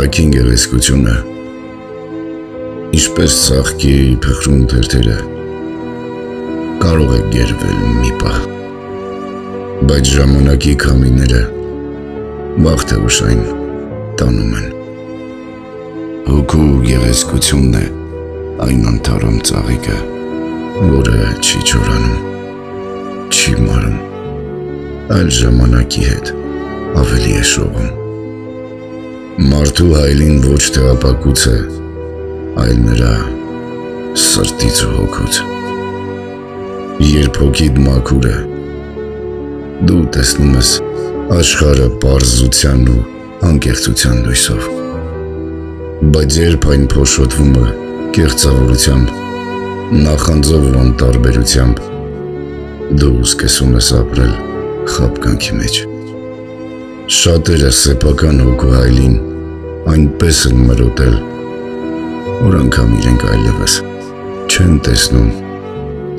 արտաքին գեղեցկությունը, ինչպես ծաղկի փխրուն թերթերը, կարող է գերվել մի պահ, բայց ժամանակի քամիները բախտավշային տանում են։ Հոգու գեղեցկությունն է այն անթարամ ծաղիկը, որը չի չորանում, չի մարում, այլ ժամանակի հետ ավելի է շողում։ Մարդու հայլին ոչ թե ապակուց է, այլ նրա սրտից ու հոգուց։ Երբ հոգիդ մաքուր է, դու տեսնում ես աշխարհը պարզության ու անկեղծության լույսով, բայց երբ այն փոշոտվում է կեղծավորությամբ, նախանձով ու անտարբերությամբ, դու սկսում ես ապրել խաբկանքի մեջ։ Շատերը սեփական հոգու հայլին այնպես են մրոտել, որ անգամ իրենք այլևս չեն տեսնում,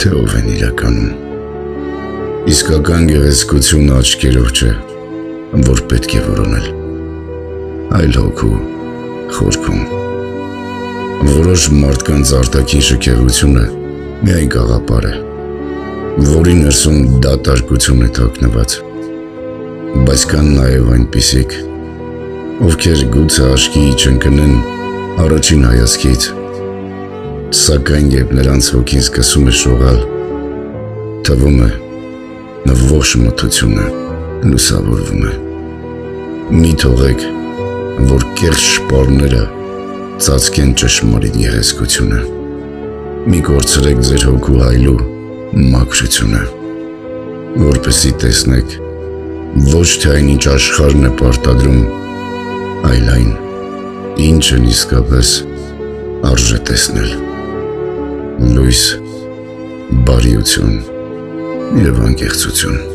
թե ով են իրականում։ Իսկական գեղեցկությունը աչքերով չէ, որ պետք է որոնել, այլ հոգու խորքում։ Որոշ մարդկանց արտաքին շքեղությունը միայն գաղափար է, որի ներսում դատարկություն է թաքնված, բայց կան նաև այնպիսիք, ովքեր գուցե աչքի չընկնեն առաջին հայացքից, սակայն երբ նրանց հոգին սկսում է շողալ, թվում է ողջ մթությունը լուսավորվում է։ Մի թողեք, որ կեղծ շպարները ծածկեն ճշմարիտ գեղեցկությունը։ Մի կորցրեք ձեր հոգու հայլու մաքրությունը, որպեսզի տեսնեք ոչ թե այն, ինչ աշխարհն է պարտադրում, այլ այն, ինչն իսկապես արժե տեսնել։ Լույս, բարիություն և անկեղծություն։